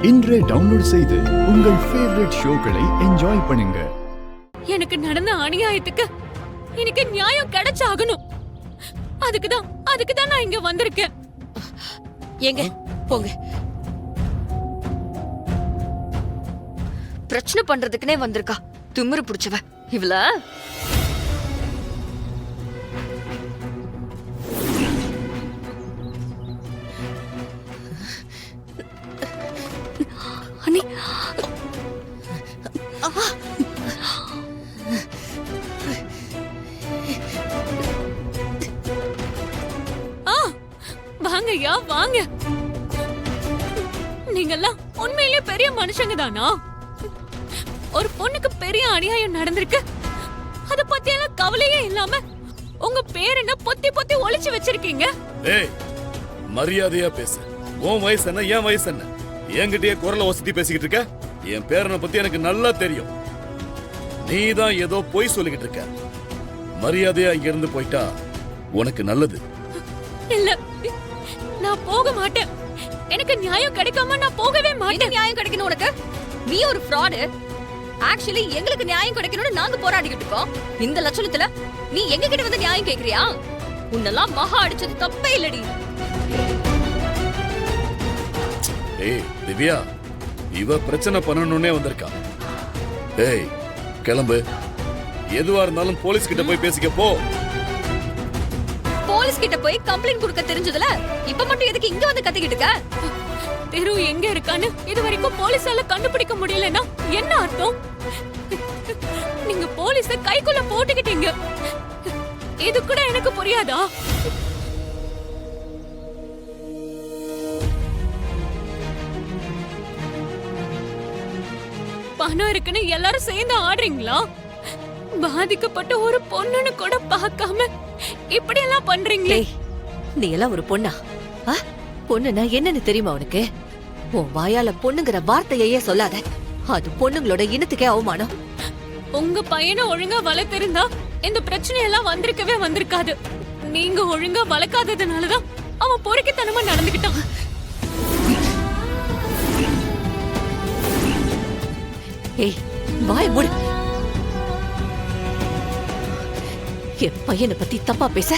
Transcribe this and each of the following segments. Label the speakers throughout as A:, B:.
A: இன்றே டவுன்லோட் செய்து உங்கள் ஃபேவரட் ஷோக்களை என்ஜாய் பண்ணுங்க.
B: எனக்கு நடந்த அநியாயத்துக்கு எனக்கு நியாயம் கிடைச்சாகணும். அதுக்குதான் நான் இங்க வந்திருக்கேன்.
C: எங்க போங்க. பிரச்சனை பண்றதுக்குனே வந்திருக்கா திமிரு புடிச்சவ இவள. அண்ணி
B: வாங்கய்யா வாங்க. நீங்கெல்லாம் உண்மையிலேயே பெரிய மனுஷங்க தானா? ஒரு பொண்ணுக்கு பெரிய அநியாயம் நடந்திருக்கு, அத பத்தி எல்லாம் கவலையே இல்லாம உங்க பேர் என்ன பொத்தி பொத்தி ஒளிச்சு வச்சிருக்கீங்க.
D: ஏய் மரியாதையா பேசு. உன் வயசு என்ன, என் வயசு என்ன? என்கிட்டயே குரலை வசதி பேசிக்கிட்டு இருக்க. என் பேரனை பத்தி எனக்கு நல்லா தெரியும். நீதான் ஏதோ பொய் சொல்லிக்கிட்டு இருக்க. மரியாதையா இங்க இருந்து போயிட்டா உனக்கு நல்லது.
B: இல்ல, நான் போக மாட்டேன். எனக்கு நியாயம் கிடைக்காம நான் போகவே மாட்டேன்.
C: நியாயம் கிடைக்கணும் உனக்கு? நீ ஒரு ஃப்ராடு. ஆக்சுவலி எங்களுக்கு நியாயம் கிடைக்கணும்னு நாங்க போராடிக்கிட்டு இருக்கோம். இந்த லட்சணத்துல நீ எங்க கிட்ட வந்து நியாயம் கேக்குறியா? உன்னெல்லாம் மகா அடிச்சது தப்பே இல்லடி.
D: ஏய் திவ்யா, இவ பிரச்சனை பண்ணணும்னே வந்திருக்கா. ஏய் கிளம்பு. எதுவா இருந்தாலும் போலீஸ் கிட்ட போய் பேசிக்க போ.
C: போலீஸ் கிட்ட போய் கம்ப்ளைண்ட் கொடுக்க தெரிஞ்சதுல இப்ப மட்டும் எதுக்கு இங்க வந்து கத்திக்கிட்டு இருக்க?
B: தெரு எங்க இருக்கான்னு இது வரைக்கும் போலீஸால கண்டுபிடிக்க முடியலன்னா என்ன அர்த்தம்? நீங்க போலீஸ கைக்குள்ள போட்டுக்கிட்டீங்க. இது கூட எனக்கு புரியாதா? பணம் இருக்குன்னு எல்லாரும் சேர்ந்து ஆடுறீங்களா? பாதிக்கப்பட்ட ஒரு பொண்ணுன்னு கூட பார்க்காம இப்படி எல்லாம் பண்றீங்களே.
E: நீ எல்லாம் ஒரு பொண்ணா? பொண்ணுனா என்னன்னு தெரியுமா உனக்கு? உன் வாயால பொண்ணுங்கிற வார்த்தையே சொல்லாத. அது பொண்ணுங்களோட இனத்துக்கே அவமானம்.
B: உங்க பையனை ஒழுங்கா வளர்த்திருந்தா இந்த பிரச்சனை எல்லாம் வந்திருக்கவே வந்திருக்காது. நீங்க ஒழுங்கா வளர்க்காததுனாலதான் அவன் பொறுக்கித்தனமா நடந்துகிட்டான்.
E: ஏய் வாய மூடு. என் பையனை பத்தி தப்பா பேச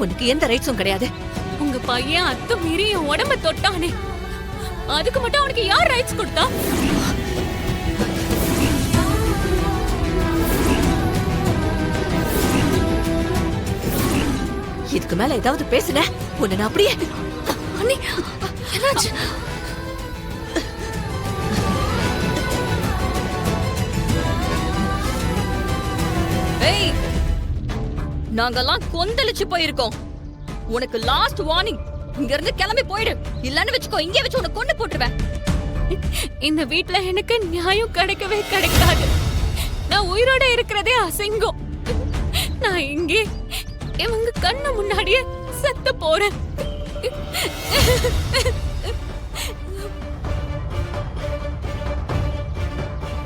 E: உனக்கு எந்த ரைட்ஸும் கிடையாது.
B: உங்க பையன் அத்து மீறி என் உடம்ப தொட்டானே, அதுக்கு மட்டும் அவனுக்கு யார் ரைட்ஸ் கொடுத்தா?
E: இதுக்கு மேல ஏதாவது பேசுன உன்னை நான் அப்படியே.
B: அண்ணி என்னாச்சு?
C: ஏய் நாங்கெல்லாம் கொந்தளிச்சு போயிருக்கோம். உனக்கு லாஸ்ட் வார்னிங். இங்க இருந்து கிளம்பி போயிடு. இல்லன்னு வெச்சுக்கோ, இங்கே வச்சு உன்னை கொண்டு போட்டுருவேன்.
B: இந்த வீட்ல எனக்கு நியாயம் கிடைக்கவே கிடைக்காது. நான் உயிரோட இருக்கிறதே அசிங்கம். நான் இங்கே இவங்க கண்ணு முன்னாடியே செத்து போறேன்.